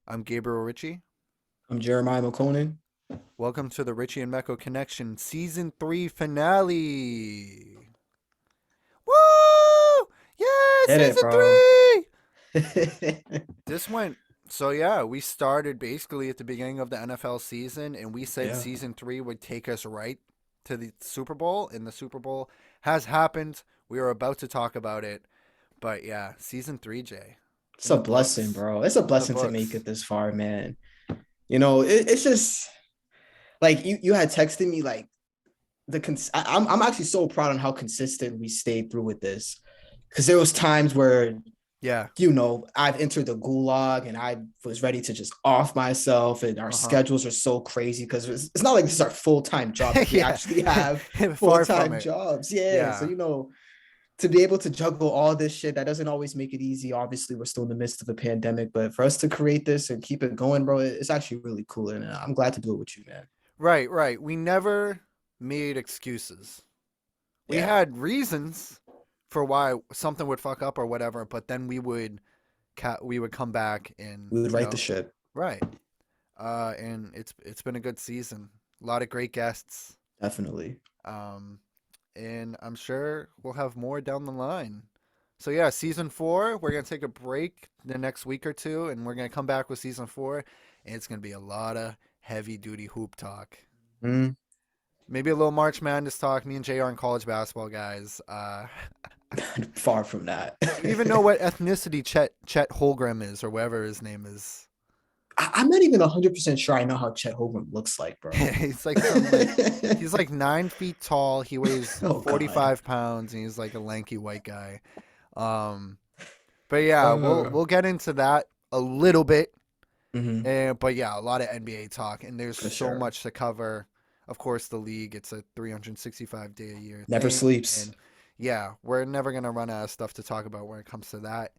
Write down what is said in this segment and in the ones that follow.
I'm Gabriel Ritchie. I'm Jeremiah McConan. Welcome to the Ritchie and Mecco Connection Season 3 finale. Woo! Yeah, Get it, Season bro. 3! This went, so yeah, we started basically at the beginning of the NFL season, and we said Yeah. Season 3 would take us right to the Super Bowl, and the Super Bowl has happened. We are about to talk about it. But yeah, Season 3, Jay, It's in a the blessing, books. bro. It's a In the blessing to make books. it this far, man. It's just like you had texted me like I'm actually so proud on how consistent we stayed through with this. Because there was times where Yeah. I've entered the gulag and I was ready to just off myself, and our Uh huh. schedules are so crazy because it's not like this is our full-time job. Like we Yeah. actually have Far from full-time it. jobs. Yeah. So Yeah. to be able to juggle all this shit, that doesn't always make it easy. Obviously, we're still in the midst of a pandemic, but for us to create this and keep it going, bro, it's actually really cool. And I'm glad to do it with you, man. Right, right. We never made excuses. We Yeah. had reasons for why something would fuck up or whatever, but then we would come back and, We would write the shit. right. And it's been a good season. A lot of great guests. Definitely. Um and I'm sure we'll have more down the line. So yeah, season 4, we're going to take a break the next week or two and we're going to come back with season 4 and it's going to be a lot of heavy duty hoop talk. Mm. Maybe a little March Madness talk. Me and Jay aren't college basketball guys. Far from that. Do you even know what ethnicity Chet Holgram is, or whatever his name is? I'm not even 100% sure I know how Chet Holmgren looks like, bro. He's like some like he's like 9 feet tall. He weighs Oh, God. 45 pounds, and he's like a lanky white guy. Um, but yeah, we'll Uh, we'll get into that a little bit. mhm, And but yeah, a lot of NBA talk, and there's for so sure. much to cover. Of course, the league, it's a 365-day a year Never thing, sleeps. and yeah, we're never gonna run out of stuff to talk about when it comes to that.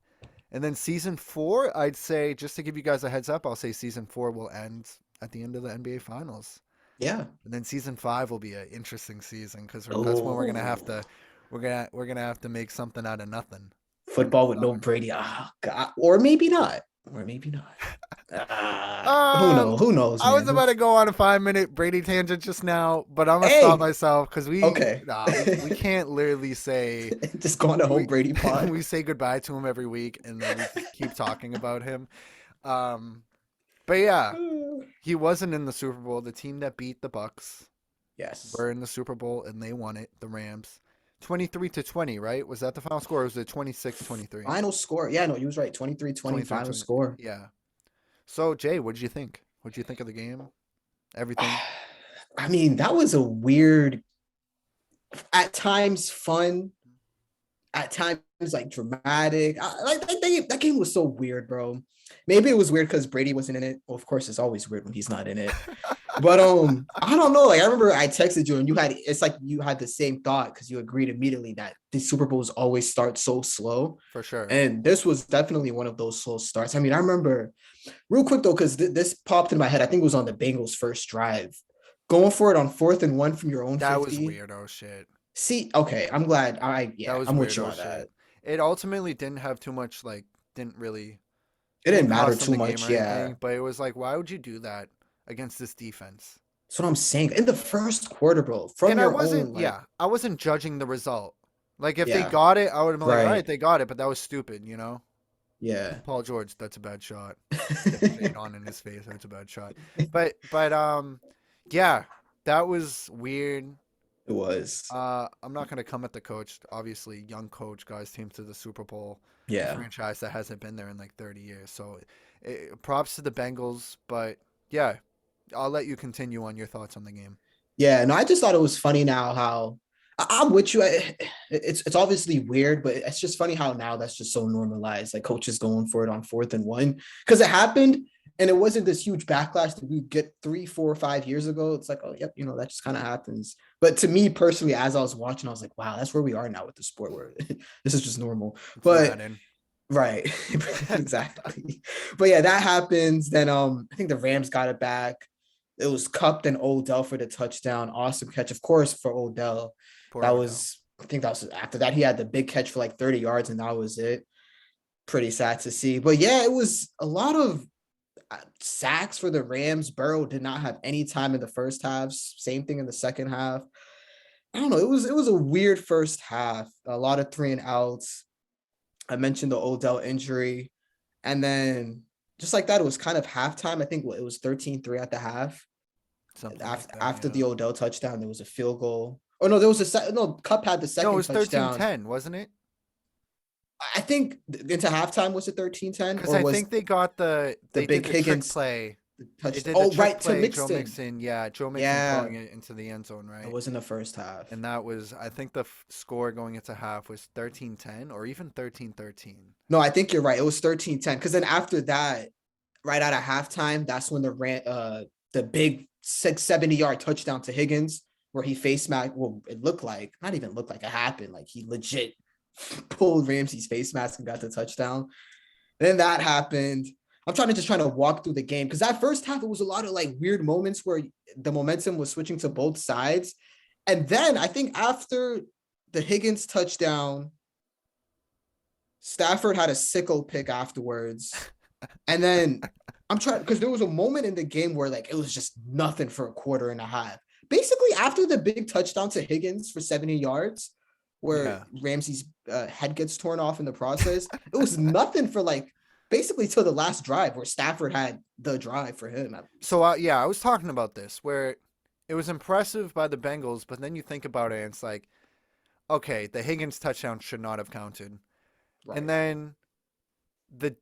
And then season 4, I'd say, just to give you guys a heads up, I'll say season 4 will end at the end of the NBA Finals, Yeah. and then season 5 will be an interesting season because that's when we're gonna have Oh, to we're gonna have to make something out of nothing in the football with no summer. Brady. Ah, God. Or maybe not. Or maybe not. Who Um, knows? Who knows, I was man? about to go on a 5 minute Brady tangent just now, but I'm gonna stop Hey, myself because okay. we can't literally say Just go on the whole we Brady pod. we say goodbye to him every week and then we keep talking about him. Um, but yeah, he wasn't in the Super Bowl. The team that beat the Bucks Yes. were in the Super Bowl and they won it. The Rams, 23-20, right? Was that the final score? Or was it 26-23? Final score. Yeah, no, he was right. 23-20 final 23-20. score. Yeah. So Jay, what did you think? What did you think of the game? Everything. I mean, that was a weird, at times fun, at times like dramatic. That game was so weird, bro. Maybe it was weird because Brady wasn't in it. Well, of course, it's always weird when he's not in it. But I don't know. Like I remember I texted you and it's like you had the same thought because you agreed immediately that the Super Bowls always start so slow. For sure. And this was definitely one of those slow starts. I mean, I remember real quick though, because this popped in my head. I think it was on the Bengals' first drive. Going for it on 4th and 1 from your own That was 50. weirdo shit. See, okay, I'm glad. That Yeah, was I'm with you weirdo on shit. that. It ultimately didn't have too much It didn't didn't matter cost them too the game or much. Yeah. anything, but it was like why would you do that against this defense? That's what I'm saying. In the first quarter, bro, from And your own, like, I wasn't judging the result. Like if they yeah, got it, I would have been like, all right, right. they got it, but that was stupid. Yeah. Paul George, that's a bad shot. Get the shade on in his face, that's a bad shot. But yeah, that was weird. It was. I'm not gonna come at the coach. Obviously, young coach guys team to the Super Bowl, a Yeah. franchise that hasn't been there in like 30 years. So, props to the Bengals. But yeah, I'll let you continue on your thoughts on the game. Yeah. No, I just thought it was funny now how I'm with you. It's obviously weird, but it's just funny how now that's just so normalized. Like coaches going for it on 4th and 1 because it happened and it wasn't this huge backlash that we get 3, 4, 5 years ago. It's like, oh, yep, that just kind of happens. But to me personally, as I was watching, I was like, wow, that's where we are now with the sport where this is just normal. It's But Madden. right, exactly. But yeah, that happens. Then I think the Rams got it back. It was Cup and Odell for the touchdown. Awesome catch, of course, for Odell. Poor That Odell. was, I think that was after that. He had the big catch for like 30 yards, and that was it. Pretty sad to see. But yeah, it was a lot of sacks for the Rams. Burrow did not have any time in the first half. Same thing in the second half. I don't know. It was a weird first half. A lot of three and outs. I mentioned the Odell injury. And then just like that, it was kind of halftime. I think it was 13-3 at the half. Something like After that. after Yeah. the Odell touchdown, there was a field goal. Oh no, there was no Cup had the No, it second was touchdown. 13-10, wasn't it? I think into halftime was it 13-10 Because or I was think they got the they did big the trick Higgins play. They touchdown? did the Oh, trick right, to play, Joe Mixon. Mixon. Yeah, Joe Mixon Yeah, throwing it into the end zone, it right? was in the first half. And that was, I think the score going into half was 13-10 or even 13-13. No, I think you're right. It was 13-10. Because then after that, right out of halftime, that's when the big 670-yard touchdown to Higgins, where he face mask. Well, it looked like not even looked like it happened. Like he legit pulled Ramsey's face mask and got the touchdown. Then that happened. I'm trying to walk through the game because that first half it was a lot of like weird moments where the momentum was switching to both sides, and then I think after the Higgins touchdown, Stafford had a sickle pick afterwards, and then I'm trying because there was a moment in the game where like it was just nothing for a quarter and a half. Basically, after the big touchdown to Higgins for 70 yards, where Yeah. Ramsey's head gets torn off in the process, it was nothing for like basically till the last drive where Stafford had the drive for him at least. So, yeah, I was talking about this where it was impressive by the Bengals, but then you think about it and it's like, okay, the Higgins touchdown should not have counted. And Right. then the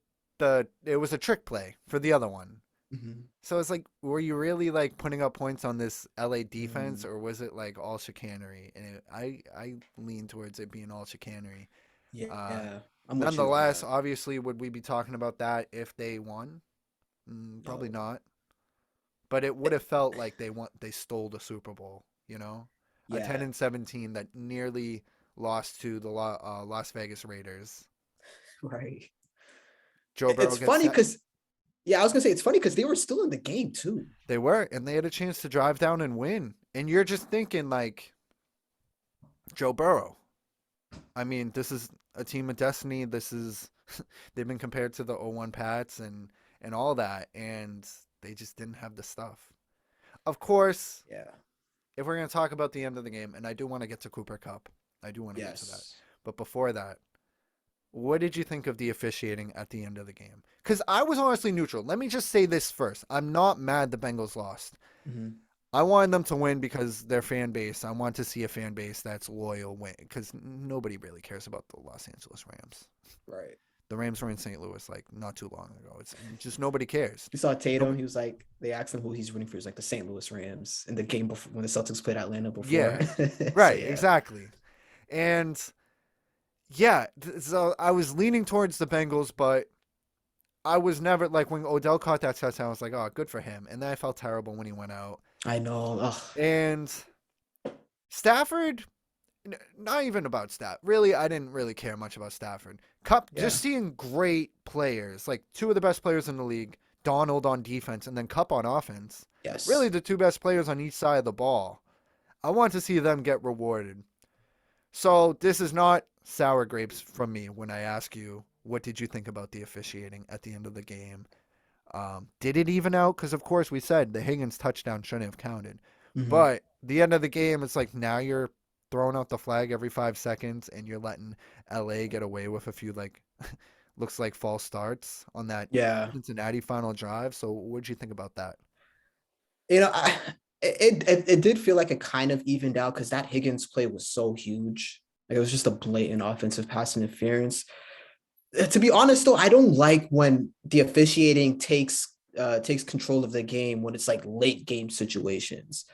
it was a trick play for the other one. Mm-hmm. So it's like, were you really like putting up points on this LA defense, Mm, or was it like all chicanery? And I lean towards it being all chicanery. Uh, yeah, I'm with you on Nonetheless, that. obviously, would we be talking about that if they won? Probably Yo, not. But it would have felt like they stole the Super Bowl. A ten yeah, and 17 that nearly lost to the Las Vegas Raiders. right. Joe Burrow It's gets funny set. because yeah, I was gonna say it's funny because they were still in the game too. They were, and they had a chance to drive down and win. And you're just thinking like Joe Burrow. I mean, this is a team of destiny. This is they've been compared to the 0-1 Pats and all that, and they just didn't have the stuff. Of course, Yeah. if we're going to talk about the end of the game, and I do want to get to Cooper Cup, I do want to get to that. Yes. But before that, what did you think of the officiating at the end of the game? Because I was honestly neutral. Let me just say this first. I'm not mad the Bengals lost. Mm-hmm. I wanted them to win because their fan base. I want to see a fan base that's loyal win because nobody really cares about the Los Angeles Rams. Right. The Rams were in St. Louis like not too long ago. It's just nobody cares. You saw Tatum. Nobody, He was like, they asked him who he's rooting for. He's like the St. Louis Rams in the game before when the Celtics played Atlanta before. yeah, So right, yeah. exactly. And yeah, so I was leaning towards the Bengals, but I was never like when Odell caught that touchdown. I was like, oh, good for him. And then I felt terrible when he went out. I know. Ugh. And Stafford, not even about Stafford. Really, I didn't really care much about Stafford. Cup, Yeah. just seeing great players, like two of the best players in the league, Donald on defense, and then Cup on offense. Really, Yes. the two best players on each side of the ball. I want to see them get rewarded. So this is not sour grapes from me when I ask you, what did you think about the officiating at the end of the game? Did it even out? Because, of course, we said the Higgins touchdown shouldn't have counted. Mm-hmm. But the end of the game, it's like now you're throwing out the flag every 5 seconds and you're letting LA get away with a few, like, looks like false starts on that Yeah. Cincinnati final drive. So what did you think about that? It did feel like it kind of evened out because that Higgins play was so huge. Like it was just a blatant offensive pass interference. To be honest, though, I don't like when the officiating takes control of the game when it's like late game situations.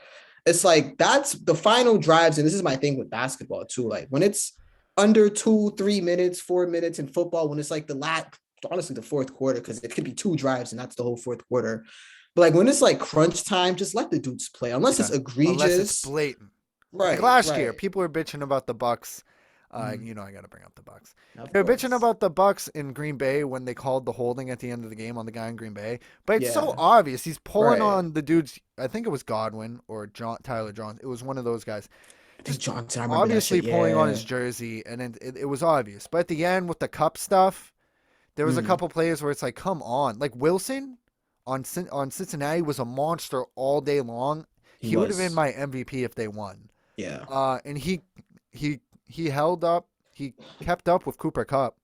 It's like that's the final drives, and this is my thing with basketball too. Like when it's under 2, 3 minutes, 4 minutes in football, when it's like the last, honestly, the fourth quarter, because it could be two drives and that's the whole fourth quarter. But like when it's like crunch time, just let the dudes play, unless it's Yeah. Unless it's egregious. blatant. Like Right, last year, right. people were bitching about the Bucks. Mm, I got to bring up the Bucks. of They were bitching course. about the Bucks in Green Bay when they called the holding at the end of the game on the guy in Green Bay. But it's so Yeah, obvious. He's pulling right. on the dude's. I think it was Godwin or Tyler Johnson. It was one of those guys. I think Just Johnson, I remember that obviously shit. pulling on Yeah. his jersey, and it was obvious. But at the end with the cup stuff, there was a Mm, couple plays where it's like, come on, like Wilson on Cincinnati was a monster all day long. He He would have been was. my MVP if they won. Yeah. And he held up. He kept up with Cooper Cup.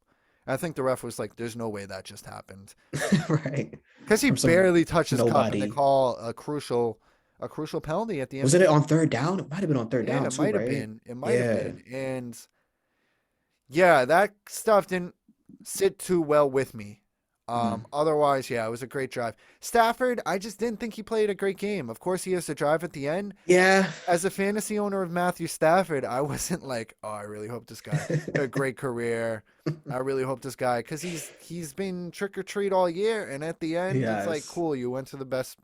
I think the ref was like, "There's no way that just happened," Right. because he From some barely touches Cup, and they nobody. call a crucial penalty at the end of Wasn't the it game. on third down? It might have been on third Yeah, down it too, might have right? been. It might have Yeah. been. And yeah, that stuff didn't sit too well with me. Mm. Otherwise, yeah, it was a great drive. Stafford, I just didn't think he played a great game. Of course, he has to drive at the end. Yeah. As a fantasy owner of Matthew Stafford, I wasn't like, oh, I really hope this guy a great career. I really hope this guy, because he's been trick or treat all year, and at the end, it's like, Yes. cool, you went to the best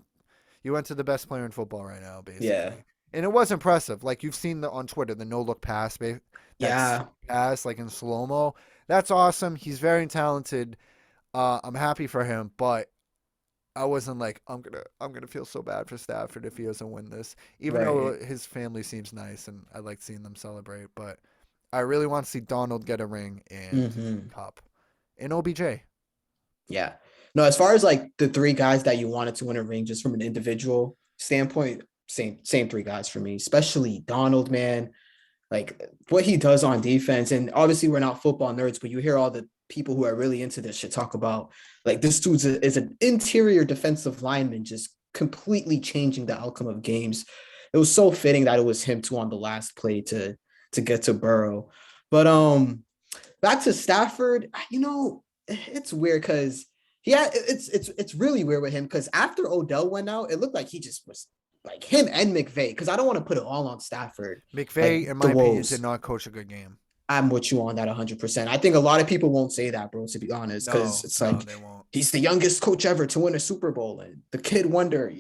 player in football right now, Yeah. basically. And it was impressive. Like you've seen on Twitter, the no look pass, that Yeah. pass like in slow mo. That's awesome. He's very talented. I'm happy for him, but I wasn't like I'm gonna feel so bad for Stafford if he doesn't win this. Even though Right. his family seems nice and I like seeing them celebrate, but I really want to see Donald get a ring and Hmm. Cup and OBJ. Yeah. No, as far as like the three guys that you wanted to win a ring, just from an individual standpoint, same three guys for me, especially Donald, man. Like what he does on defense. And obviously, we're not football nerds, but you hear all the people who are really into this shit talk about like this dude is an interior defensive lineman, just completely changing the outcome of games. It was so fitting that it was him too on the last play to get to Burrow. But back to Stafford, it's weird because it's really weird with him because after Odell went out, it looked like he just was like him and McVay, because I don't want to put it all on Stafford, like McVay, in the my opinion, did woes. not coach a good game. I'm with you on that 100%. I think a lot of people won't say that, bro, to be honest, because No, it's no, like they won't. he's the youngest coach ever to win a Super Bowl, and the kid wonder,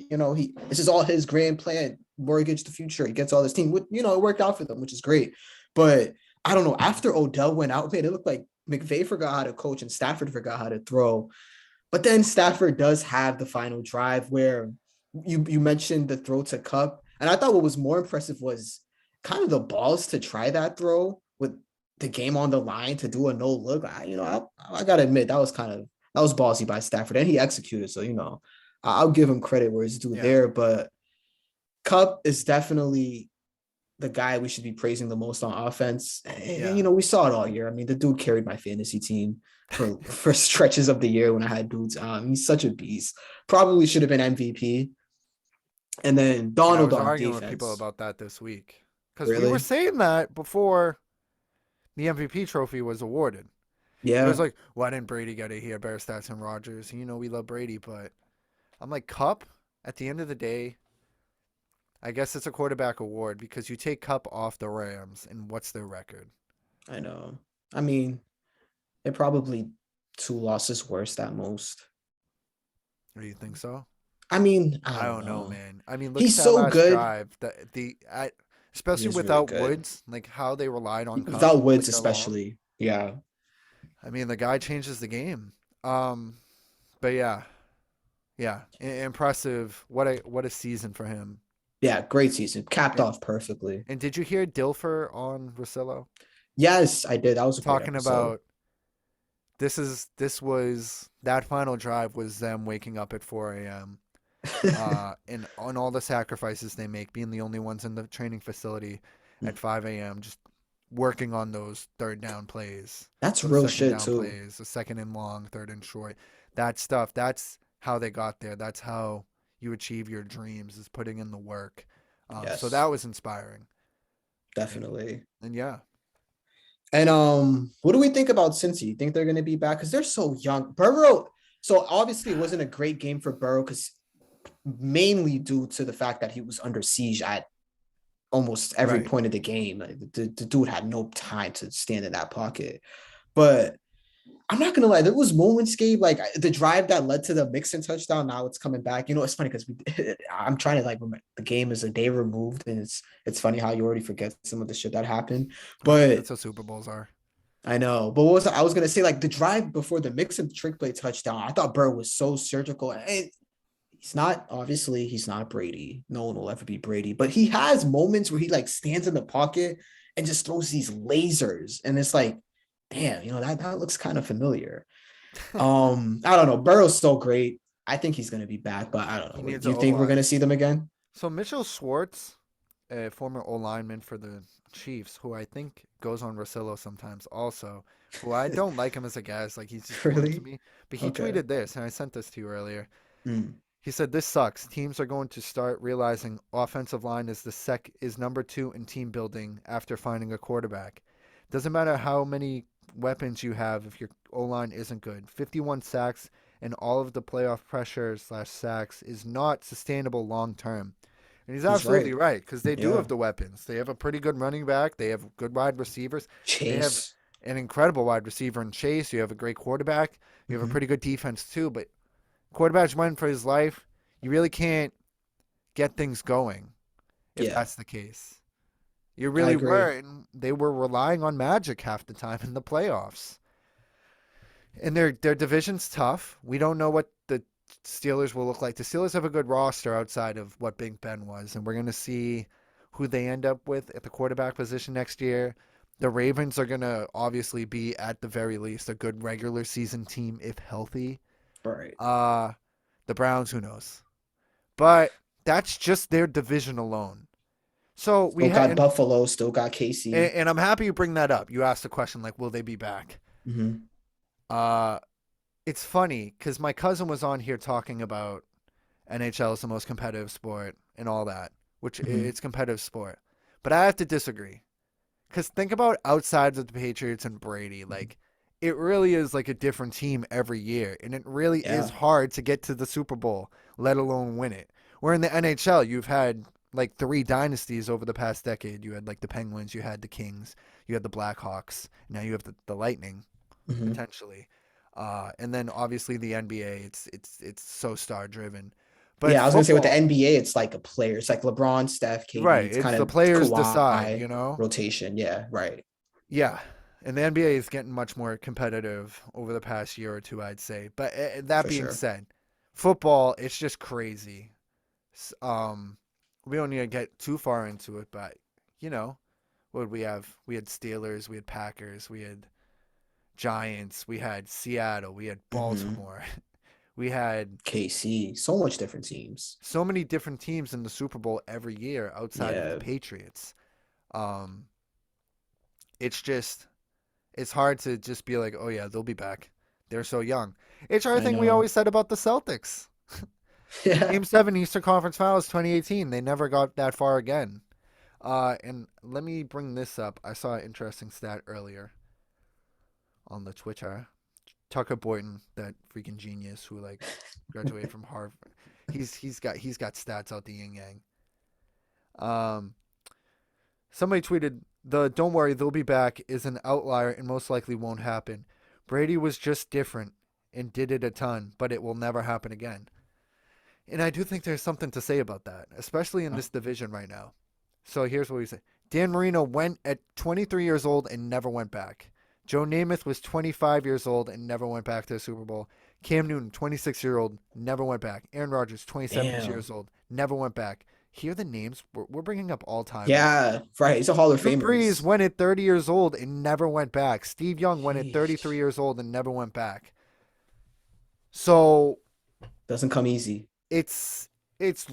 this is all his grand plan, mortgage the future. He gets all this team, it worked out for them, which is great. But I don't know. After Odell went out, man, it looked like McVay forgot how to coach and Stafford forgot how to throw. But then Stafford does have the final drive where you mentioned the throw to Cup, and I thought what was more impressive was kind of the balls to try that throw with the game on the line to do a no look. I gotta admit that was ballsy by Stafford, and he executed. So I'll give him credit where it's due Yeah, there. But Cup is definitely the guy we should be praising the most on offense. And, yeah. we saw it all year. I mean, the dude carried my fantasy team for stretches of the year when I had dudes. He's such a beast. Probably should have been MVP. And then Yeah, I Donald was on arguing with people defense. about that this week because we were Really? saying that before the MVP trophy was awarded. It was Yeah, like, why didn't Brady get it? He had better stats than Rodgers. We love Brady, but I'm like, Cup, at the end of the day, I guess it's a quarterback award because you take Cup off the Rams, and what's their record? I know. I mean, it probably two losses worse at most. Do you think so? I mean, I I don't don't know, know. man. I mean, look at He's that so last good. drive. He Especially is really without good. Woods, like how they relied on Cup Without all Woods, year long. especially. Yeah. I mean, the guy changes the game. Um, but yeah, yeah, impressive. What a season for him. Yeah, great season. Capped And off perfectly. and did you hear Dilfer on Rosillo Yes, I did. That was a great talking episode. about this was that final drive was them waking up at 4 a.m. And on all the sacrifices they make, being the only ones in the training facility at 5 a.m. just working on those third down plays, That's those real second shit down too. plays, the second and long, third and short. That stuff, that's how they got there. That's how you achieve your dreams is putting in the work. So that Yes, was inspiring. And definitely. and yeah, And what do we think about Cincy? You think they're going to be back because they're so young? Burrow. So obviously, it wasn't a great game for Burrow because mainly due to the fact that he was under siege at almost every right. point of the game. Like, the dude had no time to stand in that pocket. But I'm not gonna lie, there was moments, Gabe, like the drive that led to the Mixon touchdown. Now it's coming back. It's funny because I'm trying to like remember the game is a day removed, and it's funny how you already forget some of the shit that happened. But That's how Super Bowls are. I know. But what was I was gonna say? Like the drive before the Mixon trick play touchdown, I thought Burrow was so surgical. And he's not Brady. No one will ever be Brady, but he has moments where he like stands in the pocket and just throws these lasers, and it's like, damn, that looks kind of familiar. I don't know. Burrow's so great. I think he's gonna be back, but I don't He know. needs Do an you O think we're line. gonna see them again? So Mitchell Schwartz, a former O lineman for the Chiefs, who I think goes on Rosillo sometimes, also, who I don't like him as a guy. It's like he's just boring to Really? me. But he Okay. tweeted this, and I sent this to you earlier. Mm, He said, "This sucks. Teams are going to start realizing offensive line is number two in team building after finding a quarterback. Doesn't matter how many weapons you have if your O line isn't good. 51 sacks and all of the playoff pressure slash sacks is not sustainable long term." And he's he's absolutely right. right because they do Yeah. have the weapons. They have a pretty good running back. They have good wide receivers. They have Chase. an incredible wide receiver in Chase. You have a great quarterback. You have a Hmm. pretty good defense too. But quarterback's running for his life. You really can't get things going if Yeah, that's the case. You I really were, agree. and they were relying on magic half the time in the playoffs. And their division's tough. We don't know what the Steelers will look like. The Steelers have a good roster outside of what Big Ben was, and we're going to see who they end up with at the quarterback position next year. The Ravens are going to obviously be at the very least a good regular season team if healthy. Right. Uh the Browns, who knows? But that's just their division alone. So we Still had, got Buffalo. Still got KC. and I'm happy you bring that up. You asked the question like, will they be back? Hmm. Uh, it's funny because my cousin was on here talking about NHL is the most competitive sport and all that, which Hmm. it's competitive sport. But I have to disagree because think about outside of the Patriots and Brady, like it really is like a different team every year, and it really is Yeah, hard to get to the Super Bowl, let alone win it. Where in the NHL, you've had like three dynasties over the past decade. You had like the Penguins, you had the Kings, you had the Blackhawks, now you have the Lightning hmm, potentially, and then obviously the NBA. It's so star driven, but yeah. I was gonna say with the football, NBA, it's like a player. It's like LeBron, Steph, KD. right? It's It's kind the of players decide, Kawhi you know. rotation. Yeah, right, Yeah. And the NBA is getting much more competitive over the past year or two, I'd say. But that for being sure. said, football, it's just crazy. Um, we don't need to get too far into it, but you know, what did we have? We had Steelers, we had Packers, we had Giants, we had Seattle, we had Hmm. Baltimore, we had KC. So much different teams. so many different teams in the Super Bowl every year outside of the Yeah, Patriots. Um, it's just it's hard to just be like, oh yeah, they'll be back. They're so young. It's our I thing we know. always said about the Celtics. Yeah. Game 7 Eastern Conference Finals 2018. They never got that far again. And let me bring this up. I saw an interesting stat earlier on the Twitter. Tucker Boynton, that freaking genius who like graduated from Harvard. He's got stats out the yin yang. Um, Somebody tweeted, "The don't worry, they'll be back is an outlier and most likely won't happen. Brady was just different and did it a ton, but it will never happen again." And I do think there's something to say about that, especially in this division right now. So here's what we say. Dan Marino went at 23 years old and never went back. Joe Namath was 25 years old and never went back to the Super Bowl. Cam Newton, 26-year-old, never went back. Aaron Rodgers, 27 Damn. years old, never went back. Hear the names? We're bringing up all timers. Yeah, right. He's a Hall of Drew Brees Famers. went at 30 years old and never went back. Steve Young went at 33 Sheesh. years old and never went back. So Doesn't come easy. it's it's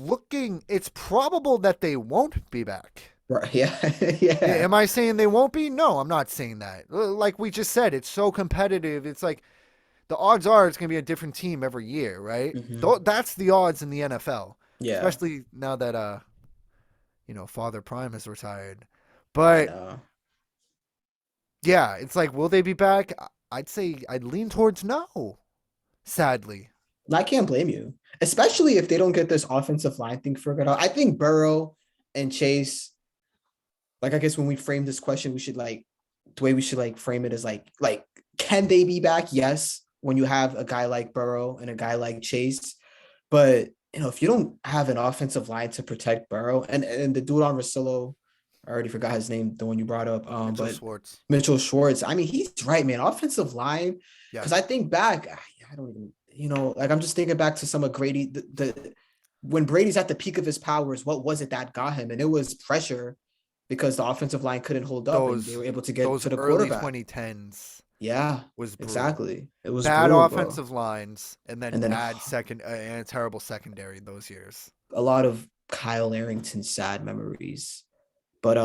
probable that they won't be back. Right. Yeah. Yeah. Am I saying they won't be? No, I'm not saying that. Like we just said, it's so competitive. It's like the odds are it's going to be a different team every year, right? Hmm. That's the odds in the NFL, Yeah. especially now that Father Prime is retired. I But know. yeah, it's like, will they be back? I'd say I'd lean towards no. Sadly, I can't blame you, especially if they don't get this offensive line thing figured out. I think Burrow and Chase, like, I guess when we frame this question, we should like the way we should like frame it is like can they be back? Yes, when you have a guy like Burrow and a guy like Chase, but if you don't have an offensive line to protect Burrow and the dude on Rosillo, I already forgot his name, the one you brought up. Mitchell But Schwartz. Mitchell Schwartz, I mean, he's right, man. Offensive line, Yeah. because I think back, I don't even, like I'm just thinking back to some of Grady, the when Brady's at the peak of his powers, what was it that got him? And it was pressure because the offensive line couldn't hold up and they Those were able to get those to the early quarterback. 2010s. Yeah, was brutal. exactly. It was Bad brutal, bro. offensive lines and then And then bad second and a terrible secondary those years. a lot of Kyle Arrington sad memories. But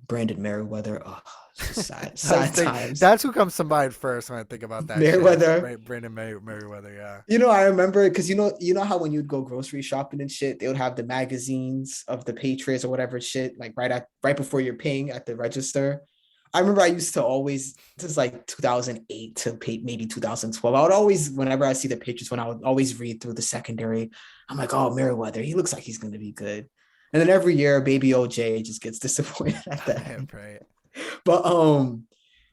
Brandon Merriweather, oh, it's just sad, I was sad think times. that's who comes to mind first when I think about that shit. Is Merriweather, Brandon Merriweather, yeah. I remember because you know how when you'd go grocery shopping and shit, they would have the magazines of the Patriots or whatever shit, like right before you're paying at the register. I remember I used to always, this is like 2008 to maybe 2012. I would always, whenever I see the Patriots, when I would always read through the secondary, I'm like, oh, Merriweather, he looks like he's going to be good. And then every year, baby OJ just gets disappointed at the Yeah, end. right. But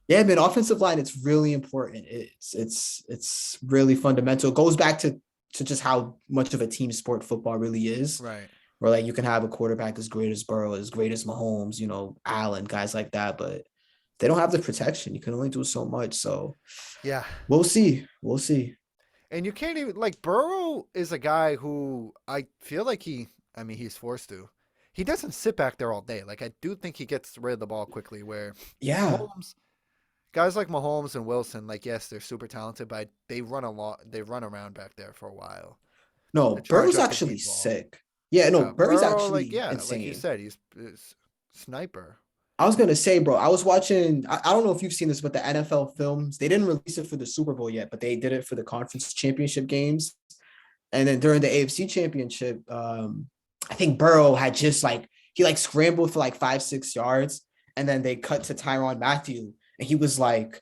yeah, man, offensive line, it's really important. It's really fundamental. It goes back to just how much of a team sport football really is. Right. Where like you can have a quarterback as great as Burrow, as great as Mahomes, Allen, guys like that, but they don't have the protection. You can only do so much. So Yeah. we'll see. We'll see. And you can't even like Burrow is a guy who I feel like I mean he's forced to. He doesn't sit back there all day. Like I do think he gets rid of the ball quickly where Yeah. Mahomes guys like Mahomes and Wilson, like yes, they're super talented, but they run a lot they run around back there for a while No, and charge Burrow's up the actually deep ball. sick. Yeah, no, Yeah, Burrow's Burrow, like actually yeah, like you insane. said, he's sniper. I was gonna say, bro, I was watching. I don't know if you've seen this, but the NFL films, they didn't release it for the Super Bowl yet, but they did it for the conference championship games. And then during the AFC championship, I think Burrow had just like he like scrambled for like 5-6 yards, and then they cut to Tyrann Mathieu, and he was like,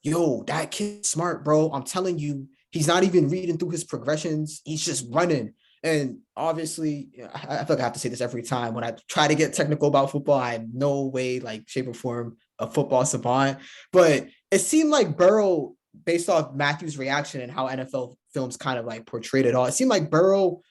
"Yo, that kid's smart, bro. I'm telling you, he's not even reading through his progressions. He's just running." And obviously, I feel like I have to say this every time when I try to get technical about football. I am no way, like shape or form, a football savant, but it seemed like Burrow, based off Matthew's reaction and how NFL films kind of like portrayed it all, it seemed like Burrow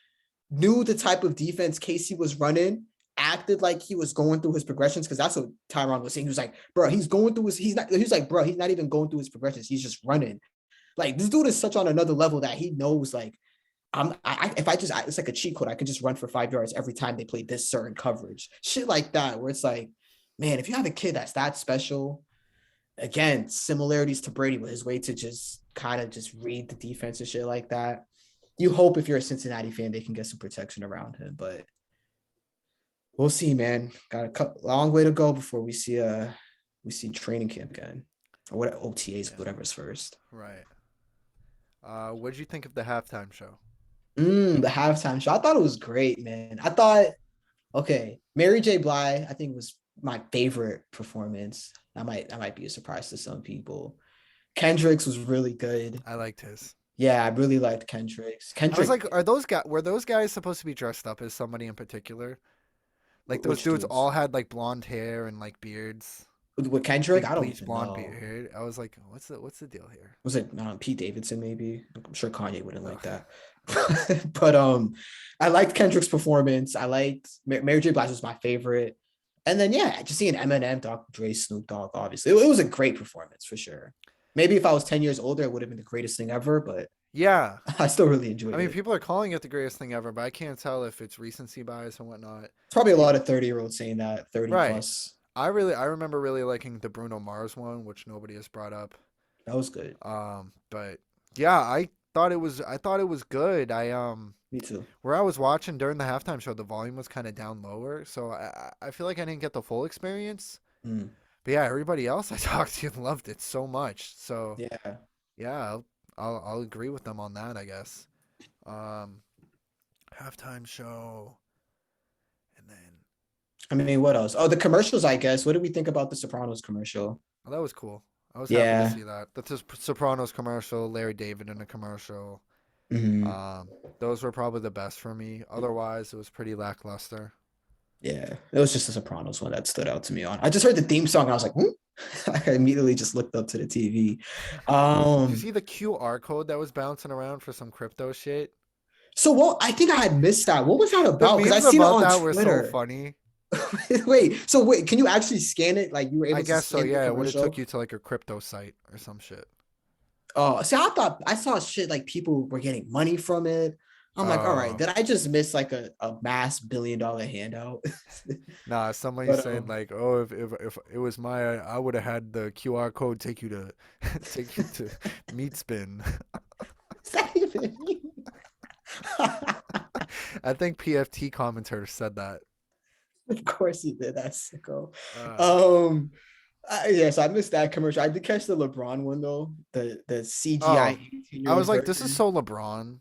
knew the type of defense Casey was running, acted like he was going through his progressions because that's what Tyron was saying. He was like, bro, he's going through his, he's not, he's like, bro, he's not even going through his progressions. He's just running. Like this dude is such on another level that he knows like if it's like a cheat code, I can just run for 5 yards every time they play this certain coverage. Shit like that, where it's like, man, if you have a kid that's that special, again, similarities to Brady with his way to just kind of just read the defense and shit like that. You hope if you're a Cincinnati fan, they can get some protection around him, but we'll see, man. Got a long way to go before we see training camp again, or what OTAs, Yeah, whatever's first. right. What did you think of the halftime show? The halftime show. I thought it was great, man. I thought, okay, Mary J. Blige, I think was my favorite performance. That might be a surprise to some people. Kendrick's was really good. I liked his. Yeah, I really liked Kendrick's. I was like, Kendrick, are those guys were those guys supposed to be dressed up as somebody in particular? Like those which dudes all dudes? had like blonde hair and like beards, With Kendrick, like I don't bleach even blonde know. beard. I was like, what's the deal here? Was it Pete Davidson? Maybe I'm sure Kanye wouldn't Oh, like that. But I liked Kendrick's performance. I liked Mary J. Blige was my favorite. And then yeah, just seeing Eminem, Dr. Dre, Snoop Dogg, obviously it was a great performance for sure. Maybe if I was 10 years older, it would have been the greatest thing ever. But yeah. I still really I enjoyed mean, it. people are calling it the greatest thing ever, but I can't tell if it's recency bias and whatnot. It's probably a It, lot of 30-year-olds saying that 30 right. plus. I remember really liking the Bruno Mars one, which nobody has brought up. That was good. But yeah, I thought it was good. Me too. Where I was watching during the halftime show, the volume was kind of down lower, so I feel like I didn't get the full experience. Mm, But yeah, everybody else I talked to loved it so much. So yeah. yeah, I'll agree with them on that, I guess. Um, halftime show, and then I mean, what else? Oh, the commercials, I guess. What did we think about the Sopranos commercial? oh, that was cool. I was happy to Yeah. see that. The Sopranos commercial, Larry David in a commercial. Hmm. Um, those were probably the best for me. Otherwise, it was pretty lackluster. Yeah. It was just the Sopranos one that stood out to me on. I just heard the theme song and I was like, hmm? I immediately just looked up to the TV. Did you Um, see the QR code that was bouncing around for some crypto shit? so what I think I had missed that. What was that The about? Because I memes seen it about on that were so Twitter. funny. Wait, can you actually scan it? Like you were I able to guess so, scan the yeah. It would have took commercial? you to like a crypto site or some shit. Oh, see, I thought I saw shit like people were getting money from it. I'm like, all right, Oh, did I just miss like a mass $1 billion handout? nah. Somebody But said like, oh, if it was my, I would have had the QR code take you to take you to meat spin. is that even me? I think PFT commentator said that. Of course he did. That's sicko. Uh, Um, yeah, so I missed that commercial. I did catch the LeBron one though, the CGI oh, 18 I year was old like, this is version, so LeBron.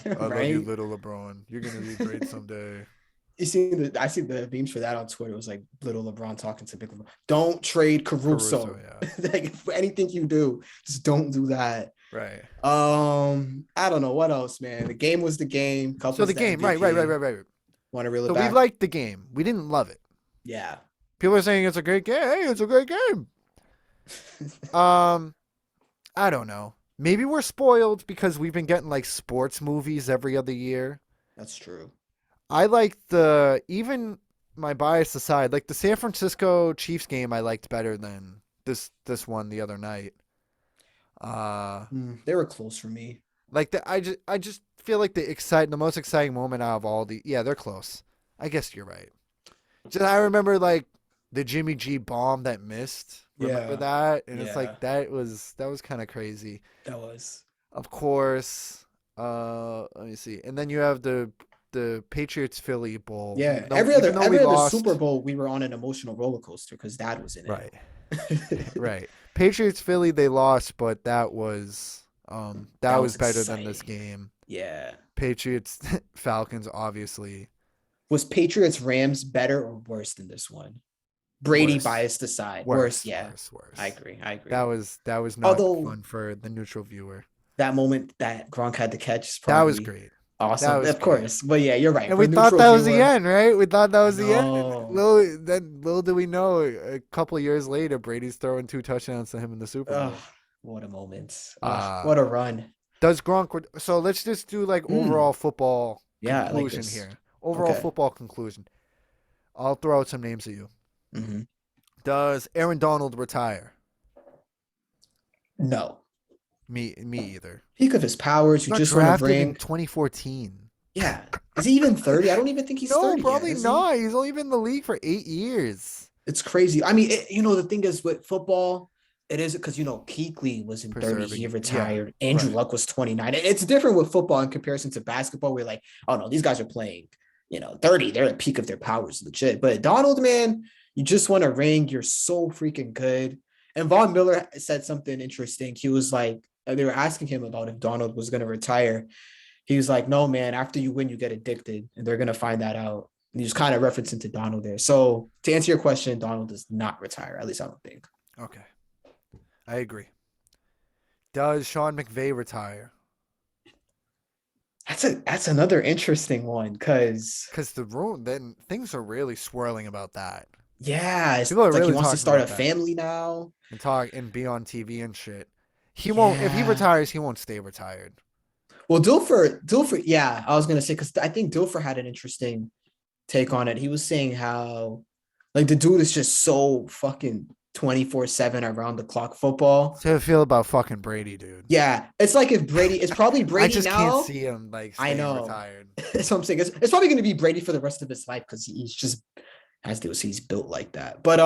I love you, right? little LeBron. You're gonna be great someday. You see I see the memes for that on Twitter. It was like little LeBron talking to big LeBron. Don't trade Caruso, Caruso. yeah, Like for anything you do, just don't do that. right. I don't know what else, man. The game was the game. Cup So was the the game, right. MVP. Want to reel it So we back? liked the game. We didn't love it. Yeah. People are saying it's a great game. Hey, it's a great game. Um, I don't know. Maybe we're spoiled because we've been getting like sports movies every other year. That's true. I like the even my bias aside, like the San Francisco Chiefs game I liked better than this one the other night. They were close for me. Like I just feel like the most exciting moment out of all the yeah, they're close. I guess you're right. Just I remember like the Jimmy G bomb that missed. Remember Yeah. that? And it's Yeah. like that was kind of crazy. That was. Of course. Let me see. And then you have the Patriots Philly Bowl. Yeah. Even though we Every other Super lost, Bowl, we were on an emotional roller coaster because Dad was in right, it. right. Patriots Philly they lost, but that That was was better than this exciting. game. Yeah. Patriots Falcons obviously Was Patriots Rams better or worse than this one? Brady worse, biased aside. Worse, yeah. I worse. agree. I agree. That was not Although fun for the neutral viewer. that moment that Gronk had to catch is That was probably great. That awesome. was Of great. course. But yeah, you're right. And For we a thought neutral that was the viewer, end, right? We thought that I was the end. And know. little do we know, a couple of years later, Brady's throwing 2 touchdowns to him in the Super Ugh, Bowl. what a moment. Uh, What a run. does Gronk? So let's just do like Mm, overall football yeah, I like conclusion this. here. Overall Okay. football conclusion. I'll throw out some names at you. Hmm. Does Aaron Donald retire? No. Me either. Peak of his powers. He You got just want to drafted in bring. 2014. Yeah. Is he even 30? I don't even think he's No, 30 yet, probably is he? not. He's only been in the league for 8 years. It's crazy. I mean, the thing is with football, it is because Kuechly was in 30, he Preserving, yeah, retired. Andrew right. Luck was 29. It's different with football in comparison to basketball. We're like, oh no, these guys are playing, 30. They're at the peak of their powers, legit. But Donald, man, you just want a ring. You're so freaking good. And Von Miller said something interesting. He was like, they were asking him about if Donald was going to retire. He was like, no, man, after you win, you get addicted, and they're going to find that out. And he's kind of referencing to Donald there. So to answer your question, Donald does not retire. At least I don't think. Okay, I agree. Does Sean McVay retire? That's another interesting one because Because the room, then things are really swirling about that. yeah, People are it's like he really wants to talking start a about that family now. and talk and be on TV and shit. He won't. If he Yeah. retires, he won't stay retired. Well, Dilfer, yeah, I was gonna say because I think Dilfer had an interesting take on it. He was saying how like the dude is just so fucking 24/7 around the clock football. So I feel about fucking Brady, dude. Yeah, it's like if Brady, it's probably I Brady just can't now. see him like I staying know. retired. That's what I'm saying. It's probably going to be Brady for the rest of his life because he's just has to he's built like that. But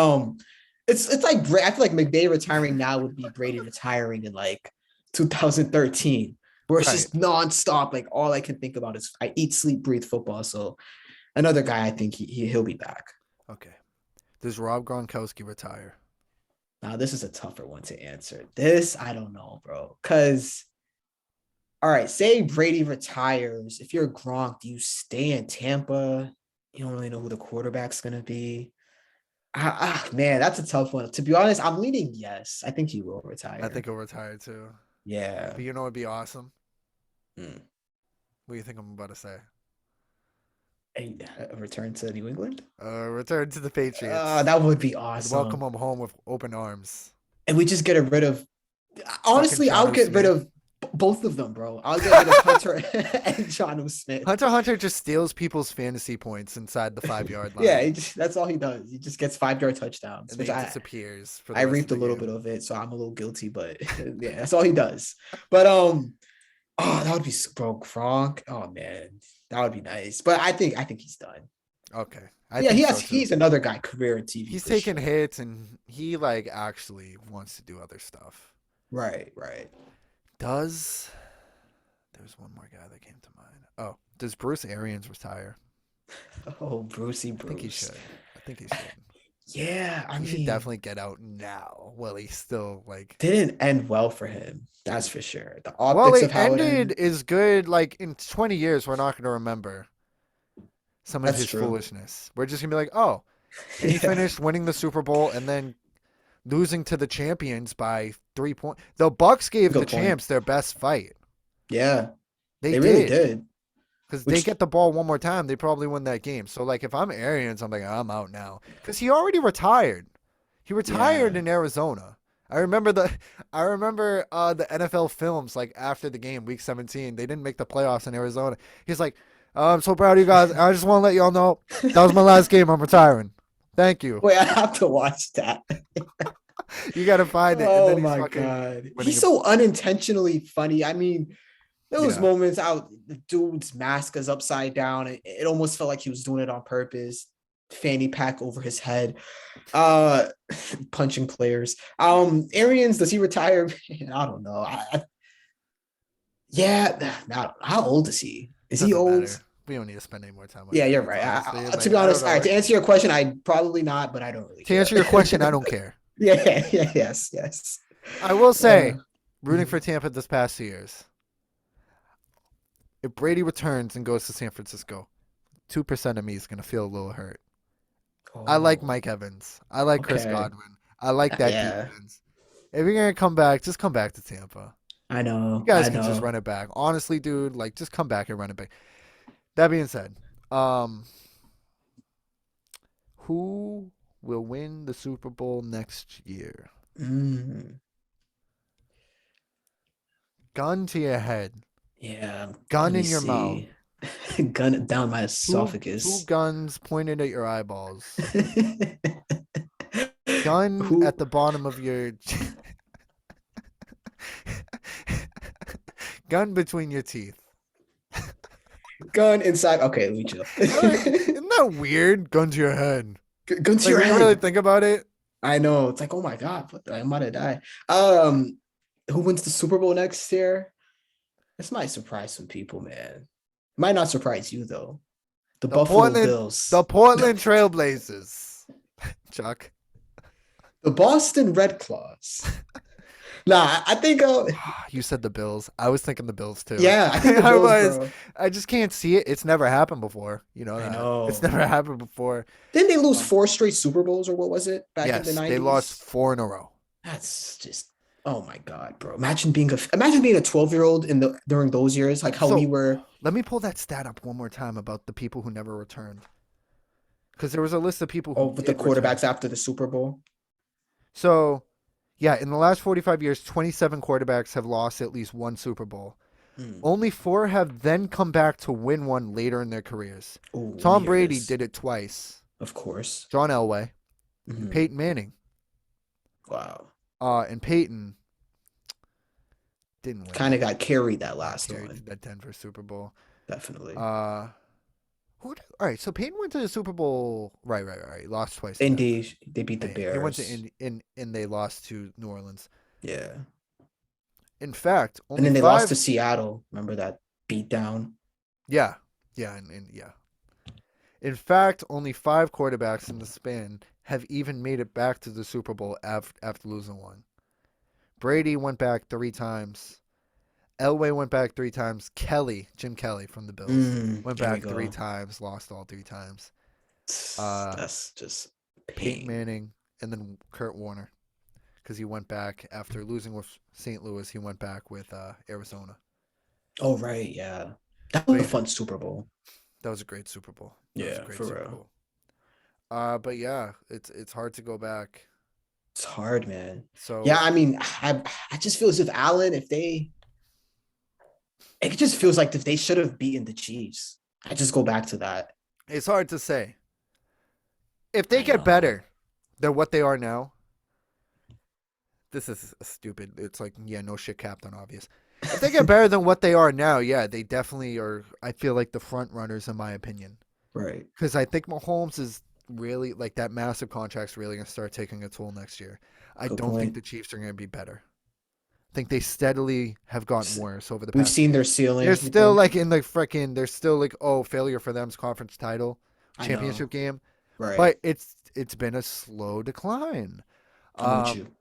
it's like I feel like McVay retiring now would be Brady retiring in like 2013, where it's Right. just nonstop. Like all I can think about is I eat, sleep, breathe football. So another guy, I think he'll be back. Okay. Does Rob Gronkowski retire? Now this is a tougher one to answer. This I don't know, bro. Because all right, say Brady retires. If you're Gronk, do you stay in Tampa? You don't really know who the quarterback's gonna be. Man, that's a tough one. To be honest, I'm leaning yes. I think he will I think retire. he'll retire too. Yeah. But you know what'd be awesome? Mm. What do you think I'm about to say? A return to New England? Return to the Patriots That would be and welcome awesome. him home with open arms. And we just get rid of. Fucking Honestly, I'll Jonnu get rid Smith. of both of them, bro. I'll get rid of Hunter and John Smith. Hunter just steals people's fantasy points inside the 5 yard Yeah, line, that's all he does. He just gets 5 yard touchdowns, and then which he I disappears for I the rest of reaped a the little bit game. of it, so I'm a little guilty, but yeah, that's all he does. But Oh, that would be bro Gronk. Oh man, that would be nice. But I think he's done. Okay, I Yeah, think so too. he's another guy career in TV He's for taking sure. hits and he like actually wants to do other stuff. Right, right. Does there's one more guy that came to mind. Oh, does Bruce Arians retire? Oh, Brucey I think he Bruce. should. I think he should. Yeah, I He should mean, definitely get out now. Well, he's still like. didn't end well for him. That's for sure. The Well, optics it of how it ended ended. is good. Like in 20 years, we're not going to remember some of That's his true. foolishness. We're just going to be like, oh, he Yeah, finished winning the Super Bowl and then losing to the champions by 3 points. The Bucks gave the good point. champs their best fight. Yeah, They they really did. did. Because they Which, get the ball one more time, they probably win that game. So, like, if I'm Arians, I'm like, I'm out now. Because he already retired. He retired yeah. in Arizona. I remember the NFL films like after the game, week 17. They didn't make the playoffs in Arizona. He's like, "Oh, I'm so proud of you guys. I just want to let y'all know that was my last game. I'm retiring. Thank you. Wait, I have to watch that. You got to find it." And then Oh he's my fucking god, he's winning a so unintentionally funny. I mean, those yeah. moments out, the dude's mask is upside down. It almost felt like he was doing it on purpose. Fanny pack over his head. Uh, punching players. Arians, does he retire? I don't know. Yeah, now how old is he? Is he Doesn't old? matter. We don't need to spend any more time on Yeah, you're Arians, right. honestly. To Like be I don't honest, all right. know. To answer your question, I probably not, but I don't really To care. answer your question, I don't care. Yeah, yeah, yes, yes. I will Uh, say, rooting for Tampa this past 2 years. If Brady returns and goes to San Francisco, 2% of me is gonna feel a little hurt. I like oh, Mike Evans. I like Chris okay. Godwin. I like that Yeah, defense. If you're gonna come back, just come back to Tampa. I You know. guys I can just know. run it back. Honestly, dude, like just come back and run it back. That being said, um, who will win the Super Bowl next year? Mm, Gun to your head. yeah. Gun Let me in your mouth. see. Gun down my Two esophagus. guns pointed at your eyeballs. Gun Who at the bottom of your gun between your teeth. gun inside? Okay, let me chill. Isn't that weird? Gun to your head. Gun to Like your when you really head. think about it, I know. It's like, oh my god, I'm about to die. Who wins the Super Bowl next year? This might surprise some people, man. Might not surprise you though. The the Buffalo Portland, Bills. the Portland Trailblazers. Chuck, The Boston Red Claws. Nah, I think you said the Bills. I was thinking the Bills too. yeah, I think the I Bills, was. bro. I just can't see it. It's never happened before. You know I that. It's know. never happened before. Didn't they lose Um, four straight Super Bowls or what was it back in the yes, they lost 90s? 4 in a row. That's just oh my god, bro. Imagine being a 12-year-old in the during those years, like how we So were. let me pull that stat up one more time about the people who never returned. Because there was a list of people Oh, who with the did return. quarterbacks after the Super Bowl. So, yeah, in the last 45 years, 27 quarterbacks have lost at least one Super Bowl. Mm. Only 4 have then come back to win one later in their careers. Oh, let me Tom hear Brady this. did it twice. Of course. John Elway and Mhm. Peyton Manning. Wow. And Peyton didn't win Kind of that. got carried that Got last carried to one. that Denver Super Bowl. Definitely. Uh, all right, so Peyton went to the Super Bowl. Right. He lost twice to Denver. Indy, they beat the Yeah, he went to Bears. and they lost to New Orleans. Yeah. In fact, And only then they lost to five. Seattle. Remember that beatdown? Yeah, and yeah. In fact, only 5 quarterbacks in the span have even made it back to the Super Bowl after losing one. Brady went back 3 times. Elway went back 3 times. Jim Kelly from the Bills, went There we back three go. times, lost all 3 times. Uh, That's just Peyton pain. Manning, and then Kurt Warner, because he went back after losing with St. Louis. He went back with Arizona. Oh, right. Yeah. That But was a yeah, fun Super Bowl. that was a great Super Bowl. That was a Yeah, great for Super real. Bowl. But yeah, it's hard to go back. It's hard, man. Yeah, So I mean, I just feel as if Allen, if they, it just feels like if they should have beaten the Chiefs. I just go back to that. it's hard to say. If they I get know. better than what they are now, this is stupid. It's like, yeah, no shit, Captain Obvious. If they get better than what they are now, yeah, they definitely are. I feel like the front runners, in my opinion, Right. because I think Mahomes is really like that massive contract's really going to start taking a toll next year. I Good don't think point. the Chiefs are going to be better. I think they steadily have gotten S- worse over the We've past. seen their They're ceiling with still them. like in the freaking. They're still like, oh, failure for them's conference title, I know. championship game, Right. but it's been a slow decline. I'm with you. Um,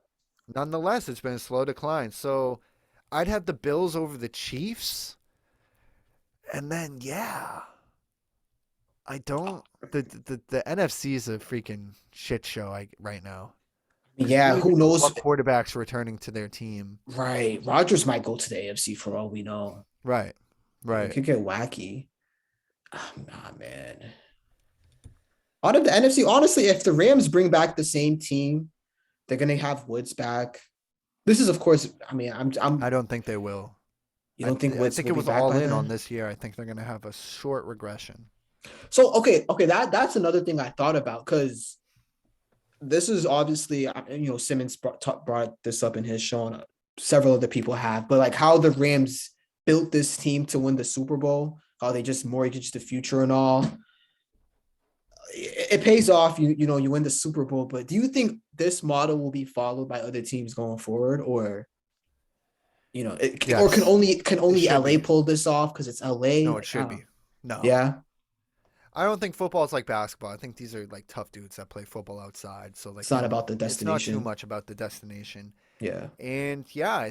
Nonetheless, it's been a slow decline. So I'd have the Bills over the Chiefs, and then yeah, I don't. The NFC is a freaking shit show right now because who Yeah, even who knows knows? what quarterbacks returning to their team? Right. Rodgers might go to the AFC for all we know. Right, It right. could get wacky. Nah, man. Out of the NFC, honestly, if the Rams bring back the same team, they're gonna have Woods back. This is, of course, I mean, I don't think they will. you don't think I Woods think will it be was back all by in on then? this year. I think they're gonna have a short regression. So, okay, that's another thing I thought about because this is obviously, Simmons brought this up in his show, and several other people have, but like how the Rams built this team to win the Super Bowl, how they just mortgaged the future and all. It pays off. You win the Super Bowl, but do you think this model will be followed by other teams going forward, or or can Yes, only can it only should LA be. pull this off because it's LA? No, it Like, should be. No, yeah, I don't think football is like basketball. I think these are like tough dudes that play football outside. So it's like not about the it's not too destination. much about the destination. Yeah, And yeah, I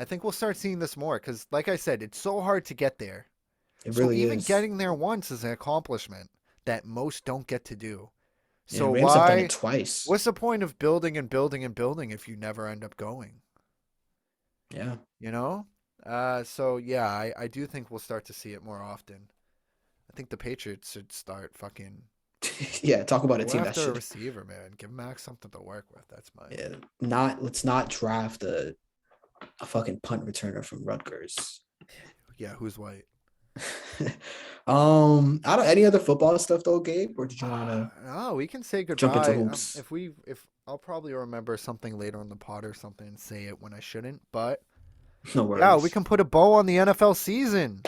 think we'll start seeing this more because, like I said, it's so hard to get there. it So really even is. getting there once is an accomplishment that most don't get to do. Yeah, So Rams have done it why? twice. What's the point of building and building and building if you never end up going? Yeah, You know? So yeah, I do think we'll start to see it more often. I think the Patriots should start fucking yeah. Talk about a go team that after a should. receiver, man. Give Max something to work with. That's my Yeah, not let's not draft a fucking punt returner from Rutgers. yeah. Who's white? I don't any other football stuff though, Gabe, or did you want to Oh, we can say jump into goodbye. hoops? If I'll probably remember something later on the pod or something and say it when I shouldn't. But No yeah, we worries. can put a bow on the NFL season.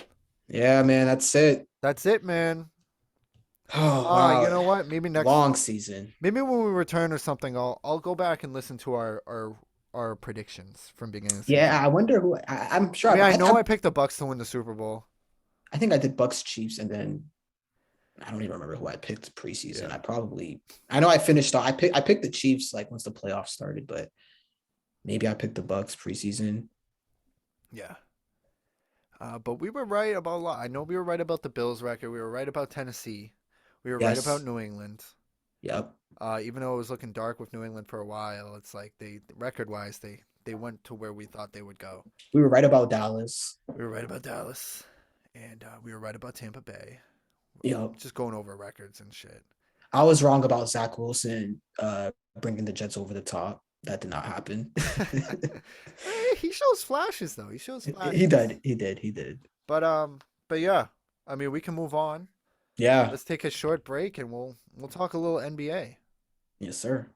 Yeah, man, that's it. That's it, man. Oh You wow, know what? Maybe next, long season. maybe when we return or something, I'll go back and listen to our predictions from beginning of the Yeah, season. I wonder who. I'm sure. I mean, I know I picked the Bucks to win the Super Bowl. I think I did Bucks Chiefs, and then I don't even remember who I picked preseason. Yeah, I know I finished. I picked the Chiefs like once the playoffs started, but maybe I picked the Bucks preseason. yeah. But we were right about a lot. I know we were right about the Bills record. We were right about Tennessee. We were right about Yes. New England. Yep. Even though it was looking dark with New England for a while, it's like they record wise they went to where we thought they would go. We were right about Dallas. We were right about Dallas, and we were right about Tampa Bay. Yep. Just going over records and shit. I was wrong about Zach Wilson bringing the Jets over the top. That did not happen. He shows flashes though. He shows He flashes. did. He did. He did. But but yeah. I mean, we can move on. Yeah. Let's take a short break and we'll talk a little NBA. Yes, sir.